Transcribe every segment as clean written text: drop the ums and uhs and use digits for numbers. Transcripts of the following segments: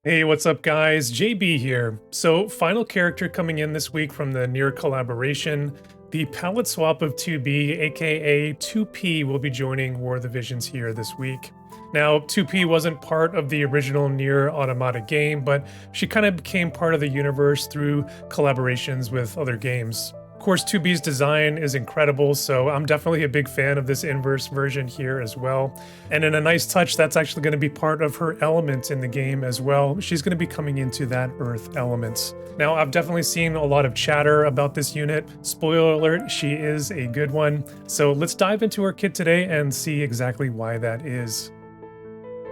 Hey, what's up guys? JB here. So, final character coming in this week from the Nier collaboration. The palette swap of 2B, aka 2P, will be joining War of the Visions here this week. Now, 2P wasn't part of the original Nier Automata game, but she kind of became part of the universe through collaborations with other games. Of course, 2B's design is incredible, so I'm definitely a big fan of this inverse version here as well. And in a nice touch, that's actually going to be part of her element in the game as well. She's going to be coming into that Earth element. Now, I've definitely seen a lot of chatter about this unit. Spoiler alert, she is a good one. So let's dive into her kit today and see exactly why that is.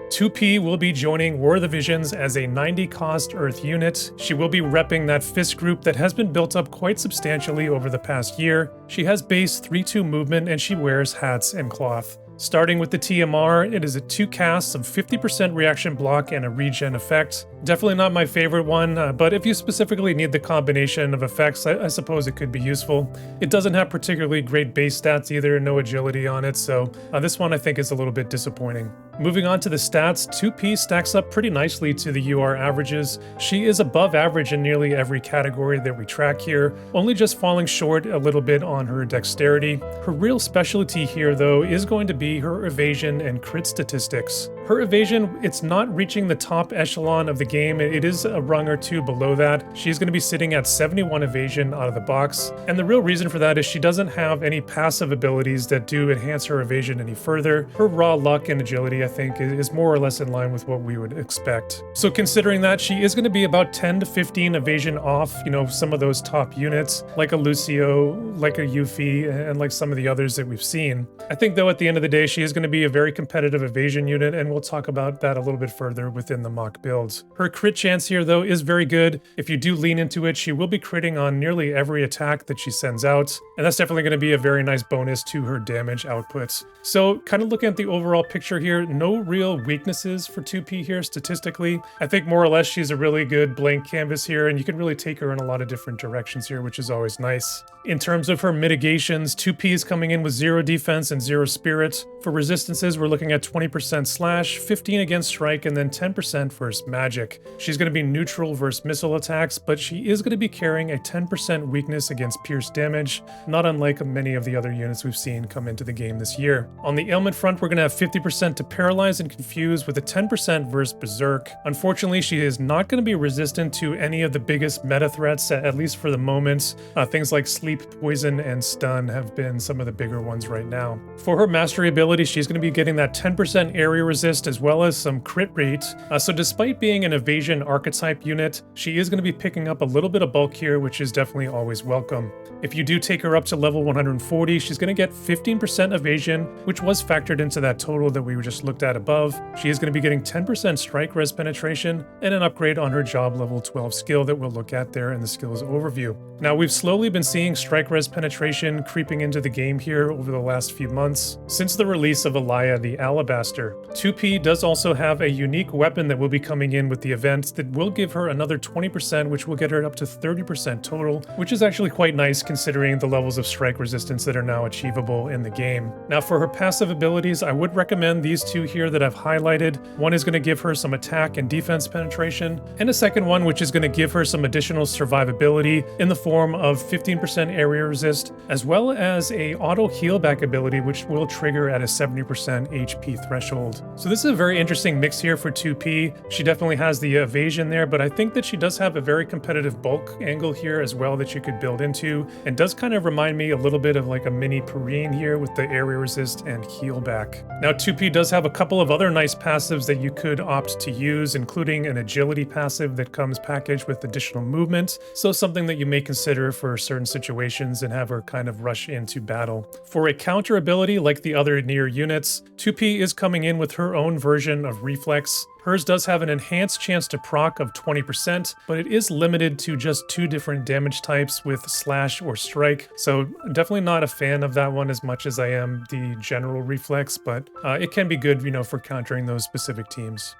2P will be joining War of the Visions as a 90 cost Earth unit. She will be repping that fist group that has been built up quite substantially over the past year. She has base 3-2 movement and she wears hats and cloth. Starting with the TMR, it is a 2 casts of 50% reaction block and a regen effect. Definitely not my favorite one, but if you specifically need the combination of effects, I suppose it could be useful. It doesn't have particularly great base stats either, no agility on it, so this one I think is a little bit disappointing. Moving on to the stats, 2P stacks up pretty nicely to the UR averages. She is above average in nearly every category that we track here, only just falling short a little bit on her dexterity. Her real specialty here though is going to be her evasion and crit statistics. Her evasion, it's not reaching the top echelon of the game, it is a rung or two below that. She's going to be sitting at 71 evasion out of the box, and the real reason for that is she doesn't have any passive abilities that do enhance her evasion any further. Her raw luck and agility, I think, is more or less in line with what we would expect. So considering that, she is going to be about 10 to 15 evasion off, some of those top units, like a Lucio, like a Yuffie, and like some of the others that we've seen. I think though at the end of the day, she is going to be a very competitive evasion unit, and we'll talk about that a little bit further within the mock builds. Her crit chance here though is very good. If you do lean into it, she will be critting on nearly every attack that she sends out, and that's definitely going to be a very nice bonus to her damage outputs. So kind of looking at the overall picture here, no real weaknesses for 2P here statistically. I think more or less she's a really good blank canvas here, and you can really take her in a lot of different directions here, which is always nice. In terms of her mitigations, 2P is coming in with 0 defense and 0 spirit. For resistances, we're looking at 20% slash, 15 against strike, and then 10% versus magic. She's going to be neutral versus missile attacks, but she is going to be carrying a 10% weakness against pierce damage, not unlike many of the other units we've seen come into the game this year. On the ailment front, we're going to have 50% to paralyze and confuse with a 10% versus berserk. Unfortunately, she is not going to be resistant to any of the biggest meta threats, at least for the moment. Things like sleep, poison, and stun have been some of the bigger ones right now. For her mastery ability, she's going to be getting that 10% area resist as well as some crit rate. So despite being an evasion archetype unit, she is going to be picking up a little bit of bulk here, which is definitely always welcome. If you do take her up to level 140, she's going to get 15% evasion, which was factored into that total that we just looked at above. She is going to be getting 10% strike res penetration and an upgrade on her job level 12 skill that we'll look at there in the skills overview. Now, we've slowly been seeing strike res penetration creeping into the game here over the last few months. Since the release of Alaya the Alabaster, 2P does also have a unique weapon that will be coming in with the event that will give her another 20%, which will get her up to 30% total, which is actually quite nice considering the levels of strike resistance that are now achievable in the game. Now, for her passive abilities, I would recommend these two here that I've highlighted. One is going to give her some attack and defense penetration, and a second one which is going to give her some additional survivability in the form of 15% area resist, as well as a auto heal back ability which will trigger at a 70% HP threshold. So this is a very interesting mix here for 2P. She definitely has the evasion there, but I think that she does have a very competitive bulk angle here as well that you could build into, and does kind of remind me a little bit of like a mini Perrine here with the area resist and heal back. Now 2P does have a couple of other nice passives that you could opt to use, including an agility passive that comes packaged with additional movement, so something that you may consider for certain situations and have her kind of rush into battle. For a counter ability like the other Nier units, 2P is coming in with her own version of Reflex. Hers does have an enhanced chance to proc of 20%, but it is limited to just 2 different damage types with slash or strike, so definitely not a fan of that one as much as I am the general Reflex, but it can be good, for countering those specific teams.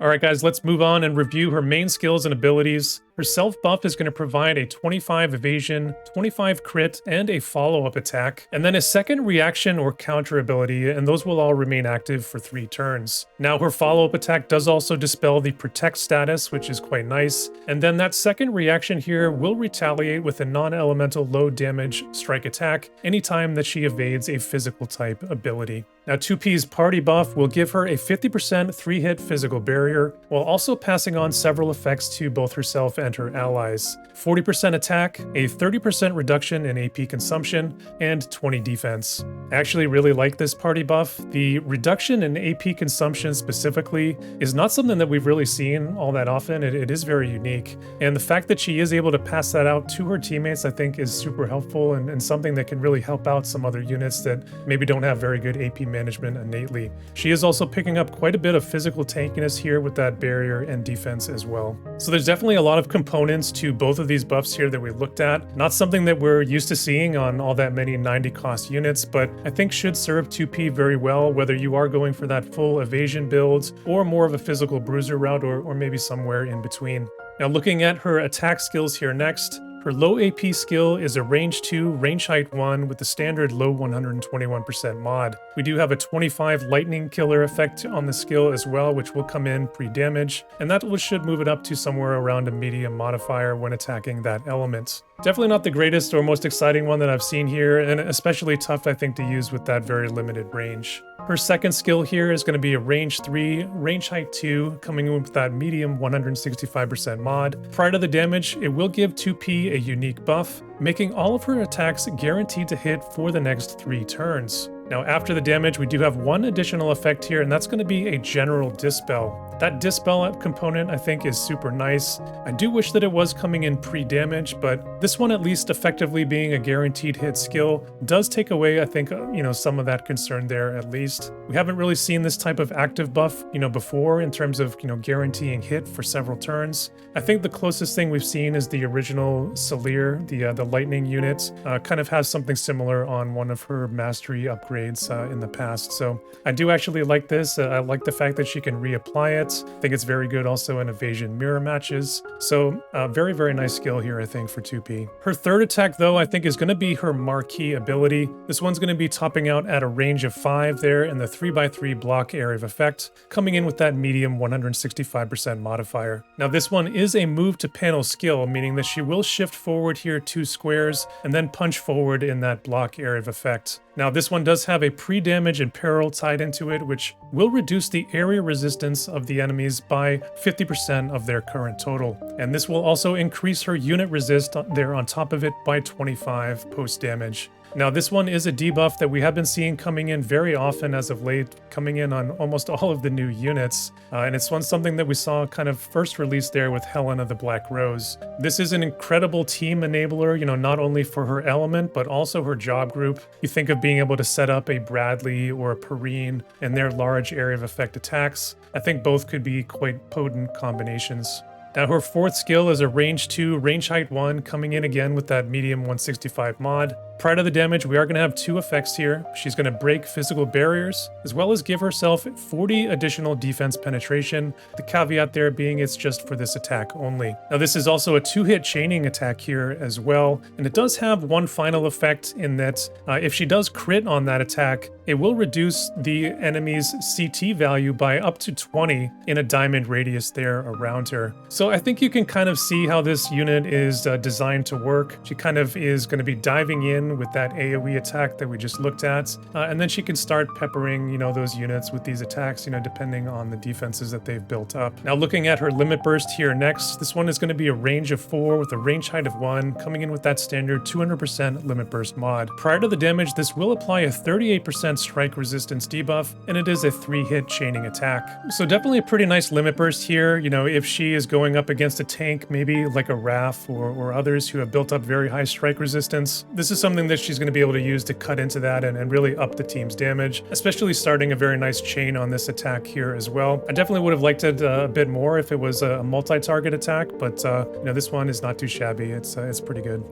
Alright guys, let's move on and review her main skills and abilities. Her self buff is going to provide a 25 evasion, 25 crit, and a follow-up attack, and then a second reaction or counter ability, and those will all remain active for 3 turns. Now her follow-up attack does also dispel the protect status, which is quite nice, and then that second reaction here will retaliate with a non-elemental low damage strike attack anytime that she evades a physical type ability. Now 2P's party buff will give her a 50% 3-hit physical barrier, while also passing on several effects to both herself and her allies. 40% attack, a 30% reduction in AP consumption, and 20 defense. I actually really like this party buff. The reduction in AP consumption specifically is not something that we've really seen all that often. It is very unique. And the fact that she is able to pass that out to her teammates I think is super helpful and something that can really help out some other units that maybe don't have very good AP management innately. She is also picking up quite a bit of physical tankiness here with that barrier and defense as well. So there's definitely a lot of components to both of these buffs here that we looked at. Not something that we're used to seeing on all that many 90 cost units, but I think should serve 2P very well, whether you are going for that full evasion build or more of a physical bruiser route or maybe somewhere in between. Now looking at her attack skills here next, her low AP skill is a range 2, range height 1 with the standard low 121% mod. We do have a 25 lightning killer effect on the skill as well, which will come in pre-damage, and that should move it up to somewhere around a medium modifier when attacking that element. Definitely not the greatest or most exciting one that I've seen here, and especially tough I think to use with that very limited range. Her second skill here is going to be a range 3, range height 2, coming in with that medium 165% mod. Prior to the damage, it will give 2P a unique buff, making all of her attacks guaranteed to hit for the next 3 turns. Now after the damage, we do have one additional effect here, and that's going to be a general dispel. That dispel component I think is super nice. I do wish that it was coming in pre-damage, but this one at least effectively being a guaranteed hit skill does take away I think some of that concern there at least. We haven't really seen this type of active buff before in terms of guaranteeing hit for several turns. I think the closest thing we've seen is the original Salir, the lightning unit, kind of has something similar on one of her mastery upgrades in the past. So I do actually like this. I like the fact that she can reapply it. I think it's very good also in evasion mirror matches. So very, very nice skill here I think for 2P. Her third attack though I think is going to be her marquee ability. This one's going to be topping out at a range of 5 there in the 3x3 block area of effect, coming in with that medium 165% modifier. Now this one is a move to panel skill, meaning that she will shift forward here 2 squares and then punch forward in that block area of effect. Now this one does have a pre-damage and peril tied into it, which will reduce the area resistance of the enemies by 50% of their current total. And this will also increase her unit resist there on top of it by 25 post-damage. Now this one is a debuff that we have been seeing coming in very often as of late, coming in on almost all of the new units, and it's something that we saw kind of first released there with Helena the Black Rose. This is an incredible team enabler, not only for her element, but also her job group. You think of being able to set up a Bradley or a Perrine and their large area of effect attacks. I think both could be quite potent combinations. Now her fourth skill is a range 2, range height 1, coming in again with that medium 165 mod. Prior to the damage, we are going to have 2 effects here. She's going to break physical barriers, as well as give herself 40 additional defense penetration, the caveat there being it's just for this attack only. Now this is also a 2-hit chaining attack here as well, and it does have one final effect in that if she does crit on that attack, it will reduce the enemy's CT value by up to 20 in a diamond radius there around her. So I think you can kind of see how this unit is designed to work. She kind of is going to be diving in with that AoE attack that we just looked at, and then she can start peppering, those units with these attacks, depending on the defenses that they've built up. Now looking at her limit burst here next, this one is going to be a range of 4 with a range height of 1, coming in with that standard 200% limit burst mod. Prior to the damage, this will apply a 38% strike resistance debuff, and it is a 3-hit chaining attack. So definitely a pretty nice limit burst here. If she is going up against a tank, maybe like a Raph or others who have built up very high strike resistance, this is something that she's going to be able to use to cut into that and really up the team's damage, especially starting a very nice chain on this attack here as well. I definitely would have liked it a bit more if it was a multi-target attack, but this one is not too shabby. It's pretty good.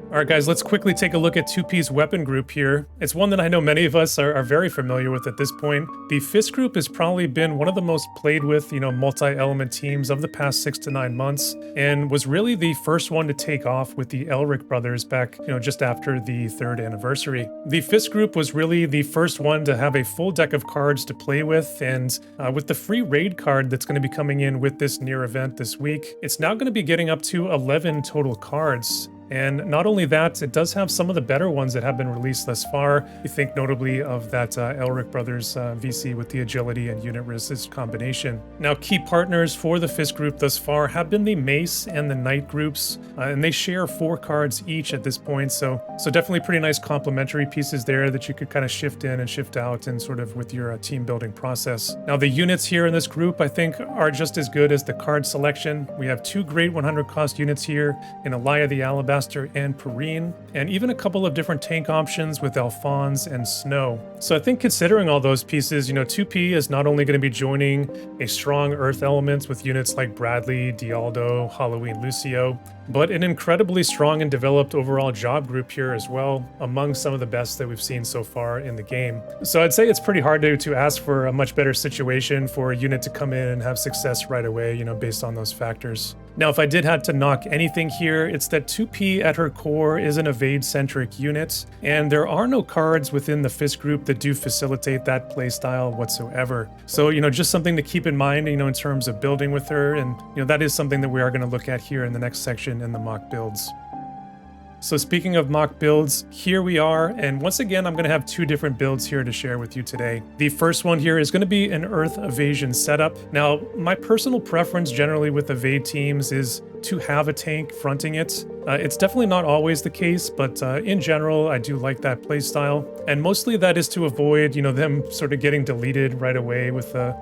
All right, guys, let's quickly take a look at 2P's weapon group here. It's one that I know many of us are very familiar with at this point. The Fist group has probably been one of the most played with, multi-element teams of the past 6 to 9 months, and was really the first one to take off with the Elric brothers back, just after the 3rd anniversary. The Fist group was really the first one to have a full deck of cards to play with, and with the free raid card that's going to be coming in with this Nier event this week, it's now going to be getting up to 11 total cards. And not only that, it does have some of the better ones that have been released thus far. You think notably of that Elric Brothers VC with the agility and unit resist combination. Now, key partners for the Fist group thus far have been the Mace and the Knight groups, and they share 4 cards each at this point. So definitely pretty nice complementary pieces there that you could kind of shift in and shift out and sort of with your team building process. Now, the units here in this group, I think, are just as good as the card selection. We have 2 great 100 cost units here in Elia the Alabaster and Perrine, and even a couple of different tank options with Alphonse and Snow. So I think considering all those pieces, 2P is not only going to be joining a strong Earth element with units like Bradley, Dialdo, Halloween Lucio, but an incredibly strong and developed overall job group here as well, among some of the best that we've seen so far in the game. So I'd say it's pretty hard to ask for a much better situation for a unit to come in and have success right away, based on those factors. Now, if I did have to knock anything here, it's that 2P at her core is an evade-centric unit, and there are no cards within the Fist group that do facilitate that playstyle whatsoever. So, just something to keep in mind, in terms of building with her, and, that is something that we are going to look at here in the next section in the mock builds. So speaking of mock builds, here we are, and once again I'm going to have 2 different builds here to share with you today. The first one here is going to be an Earth Evasion setup. Now, my personal preference generally with evade teams is to have a tank fronting it. It's definitely not always the case, but in general, I do like that playstyle. And mostly that is to avoid, them sort of getting deleted right away with a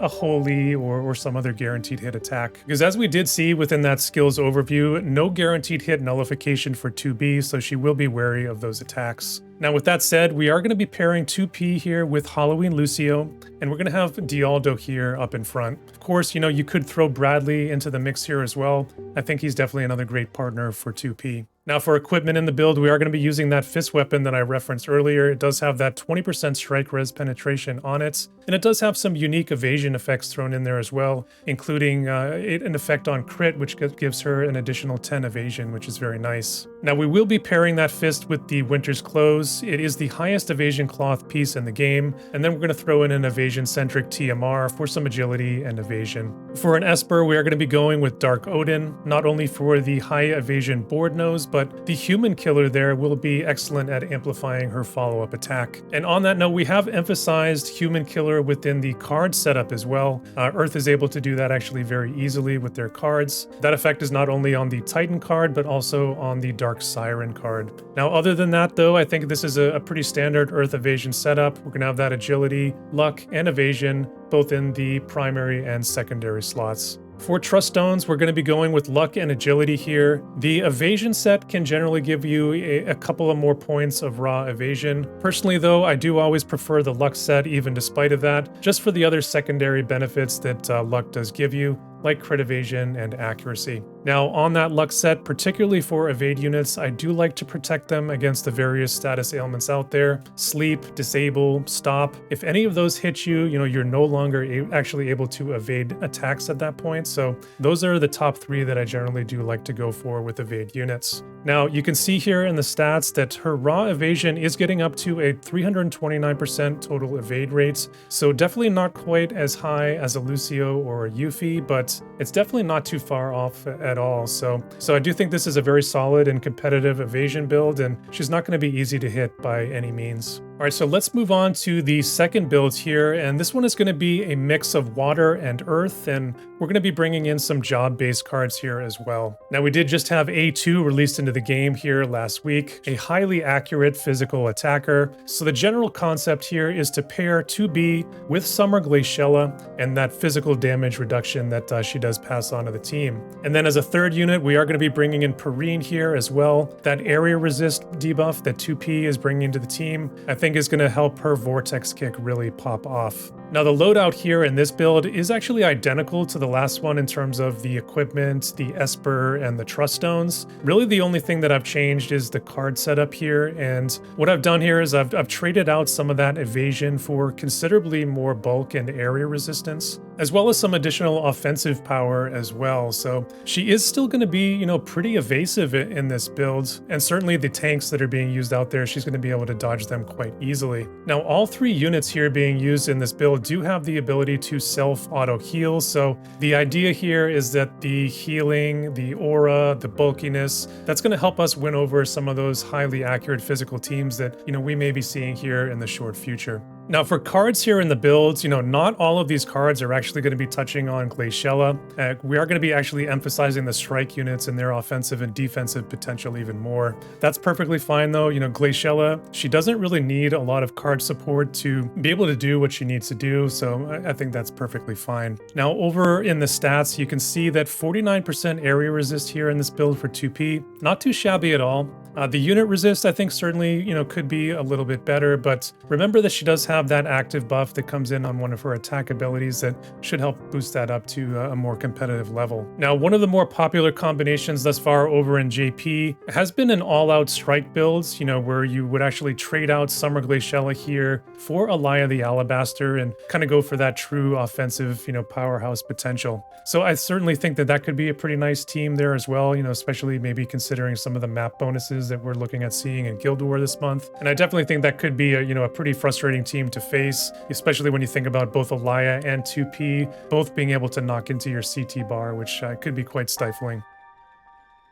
holy or some other guaranteed hit attack. Because as we did see within that skills overview, no guaranteed hit nullification for 2B, so she will be wary of those attacks. Now, with that said, we are going to be pairing 2P here with Halloween Lucio, and we're going to have Dialdo here up in front. Of course, you could throw Bradley into the mix here as well. I think he's definitely another great partner for 2P. Now, for equipment in the build, we are going to be using that Fist weapon that I referenced earlier. It does have that 20% strike res penetration on it, and it does have some unique evasion effects thrown in there as well, including an effect on crit, which gives her an additional 10 evasion, which is very nice. Now, we will be pairing that Fist with the Winter's Clothes. It is the highest evasion cloth piece in the game, and then we're going to throw in an evasion-centric TMR for some agility and evasion. For an Esper, we are going to be going with Dark Odin, not only for the high evasion board nose, but the human killer there will be excellent at amplifying her follow-up attack. And on that note, we have emphasized human killer within the card setup as well. Earth is able to do that actually very easily with their cards. That effect is not only on the Titan card, but also on the Dark Siren card. Now, other than that, though, I think this is a pretty standard Earth evasion setup. We're going to have that agility, luck, and evasion, both in the primary and secondary slots. For Trust Stones, we're going to be going with luck and agility here. The evasion set can generally give you a couple of more points of raw evasion. Personally, though, I do always prefer the luck set even despite of that, just for the other secondary benefits that luck does give you, like crit evasion and accuracy. Now, on that luck set, particularly for evade units, I do like to protect them against the various status ailments out there. Sleep, disable, stop. If any of those hit you, you're no longer actually able to evade attacks at that point. So those are the top 3 that I generally do like to go for with evade units. Now, you can see here in the stats that her raw evasion is getting up to a 329% total evade rates. So definitely not quite as high as a Lucio or a Yuffie, but it's definitely not too far off at all. So I do think this is a very solid and competitive evasion build, and she's not going to be easy to hit by any means. All right, so let's move on to the second build here, and this one is going to be a mix of water and earth, and we're going to be bringing in some job-based cards here as well. Now, we did just have A2 released into the game here last week, a highly accurate physical attacker. So the general concept here is to pair 2B with Summer Glaciella and that physical damage reduction that she does pass on to the team. And then as a third unit, we are going to be bringing in Perrine here as well, that area resist debuff that 2P is bringing to the team. I think think is going to help her vortex kick really pop off. Now the loadout here in this build is actually identical to the last one in terms of the equipment, the Esper, and the Trust Stones. Really the only thing that I've changed is the card setup here, and what I've done here is I've traded out some of that evasion for considerably more bulk and area resistance, as well as some additional offensive power as well. So she is still going to be, you know, pretty evasive in this build, and certainly the tanks that are being used out there, she's going to be able to dodge them quite easily. Now all 3 units here being used in this build do have the ability to self-auto heal, so the idea here is that the healing, the aura, the bulkiness, that's going to help us win over some of those highly accurate physical teams that, you know, we may be seeing here in the short future. Now for cards here in the builds, you know, not all of these cards are actually going to be touching on Glaciella. We are going to be actually emphasizing the strike units and their offensive and defensive potential even more. That's perfectly fine though. You know, Glaciella, she doesn't really need a lot of card support to be able to do what she needs to do, so I think that's perfectly fine. Now over in the stats, you can see that 49% area resist here in this build for 2P. Not too shabby at all. The unit resist, I think, certainly, you know, could be a little bit better, but remember that she does have that active buff that comes in on one of her attack abilities that should help boost that up to a more competitive level. Now, one of the more popular combinations thus far over in JP has been an all-out strike builds, you know, where you would actually trade out Summer Glaciella here for Alaya the Alabaster and kind of go for that true offensive, you know, powerhouse potential. So I certainly think that that could be a pretty nice team there as well, you know, especially maybe considering some of the map bonuses that we're looking at seeing in Guild War this month. And I definitely think that could be a, you know, a pretty frustrating team to face, especially when you think about both Alaya and 2P both being able to knock into your CT bar, which could be quite stifling.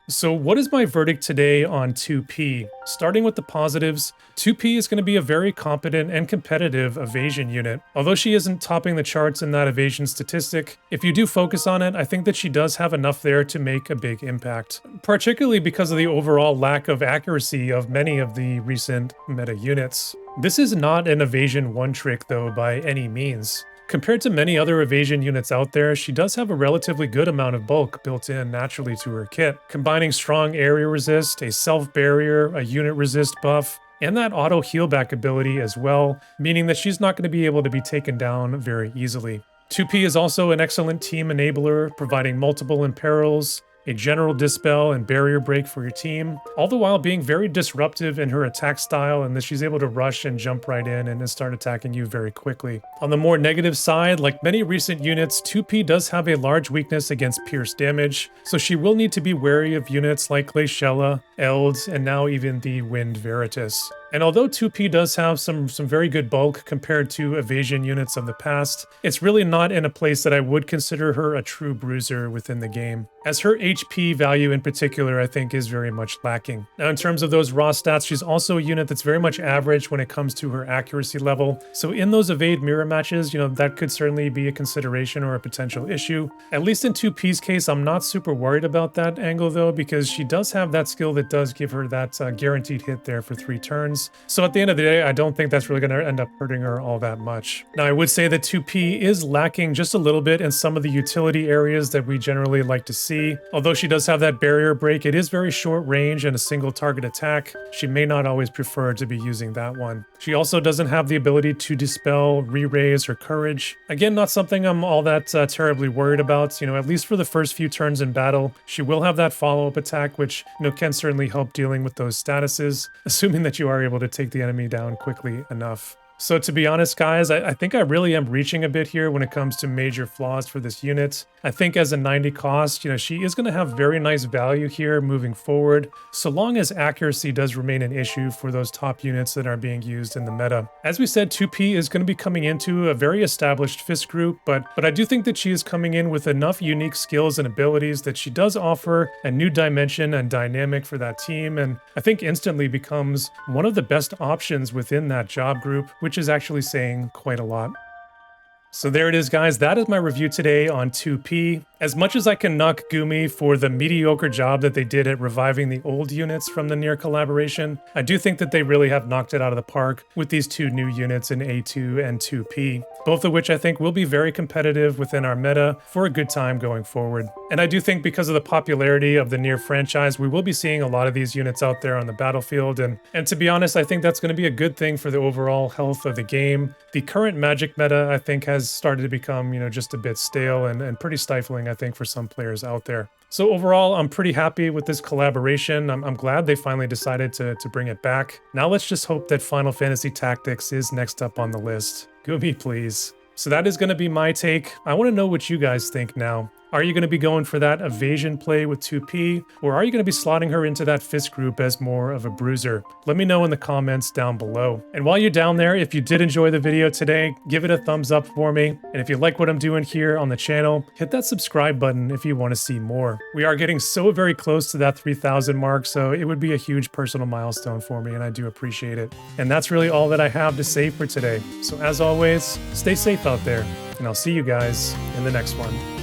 So what is my verdict today on 2P? Starting with the positives, 2P is going to be a very competent and competitive evasion unit. Although she isn't topping the charts in that evasion statistic, if you do focus on it, I think that she does have enough there to make a big impact, particularly because of the overall lack of accuracy of many of the recent meta units. This is not an evasion one trick though by any means. Compared to many other evasion units out there, she does have a relatively good amount of bulk built in naturally to her kit, combining strong area resist, a self-barrier, a unit resist buff, and that auto healback ability as well, meaning that she's not going to be able to be taken down very easily. 2P is also an excellent team enabler, providing multiple imperils, a general dispel and barrier break for your team, all the while being very disruptive in her attack style and that she's able to rush and jump right in and start attacking you very quickly. On the more negative side, like many recent units, 2P does have a large weakness against pierce damage, so she will need to be wary of units like Glaciella, Eld, and now even the Wind Veritas. And although 2P does have some very good bulk compared to evasion units of the past, it's really not in a place that I would consider her a true bruiser within the game, as her HP value in particular I think is very much lacking. Now in terms of those raw stats, she's also a unit that's very much average when it comes to her accuracy level, so in those evade mirror matches, you know, that could certainly be a consideration or a potential issue. At least in 2P's case, I'm not super worried about that angle though, because she does have that skill that does give her that guaranteed hit there for 3 turns. So at the end of the day, I don't think that's really going to end up hurting her all that much. Now, I would say that 2P is lacking just a little bit in some of the utility areas that we generally like to see. Although she does have that barrier break, it is very short range and a single target attack. She may not always prefer to be using that one. She also doesn't have the ability to dispel, re-raise, or courage. Again, not something I'm all that terribly worried about. You know, at least for the first few turns in battle, she will have that follow-up attack, which, you know, can certainly help dealing with those statuses, assuming that you are able to take the enemy down quickly enough. So to be honest, guys, I think I really am reaching a bit here when it comes to major flaws for this unit. I think as a 90 cost, you know, she is going to have very nice value here moving forward, so long as accuracy does remain an issue for those top units that are being used in the meta. As we said, 2P is going to be coming into a very established Fist group, but I do think that she is coming in with enough unique skills and abilities that she does offer a new dimension and dynamic for that team, and I think instantly becomes one of the best options within that job group, which is actually saying quite a lot. So there it is, guys. That is my review today on 2P. As much as I can knock Gumi for the mediocre job that they did at reviving the old units from the Nier collaboration, I do think that they really have knocked it out of the park with these two new units in A2 and 2P, both of which I think will be very competitive within our meta for a good time going forward. And I do think because of the popularity of the Nier franchise, we will be seeing a lot of these units out there on the battlefield, and to be honest, I think that's going to be a good thing for the overall health of the game. The current Magic meta, I think, has started to become, just a bit stale and pretty stifling, I think, for some players out there. So overall, I'm pretty happy with this collaboration. I'm glad they finally decided to bring it back. Now let's just hope that Final Fantasy Tactics is next up on the list. Gumi, please. So that is going to be my take. I want to know what you guys think now. Are you going to be going for that Evasion play with 2P, or are you going to be slotting her into that Fist group as more of a bruiser? Let me know in the comments down below. And while you're down there, if you did enjoy the video today, give it a thumbs up for me. And if you like what I'm doing here on the channel, hit that subscribe button if you want to see more. We are getting so very close to that 3,000 mark, so it would be a huge personal milestone for me, and I do appreciate it. And that's really all that I have to say for today. So as always, stay safe out there, and I'll see you guys in the next one.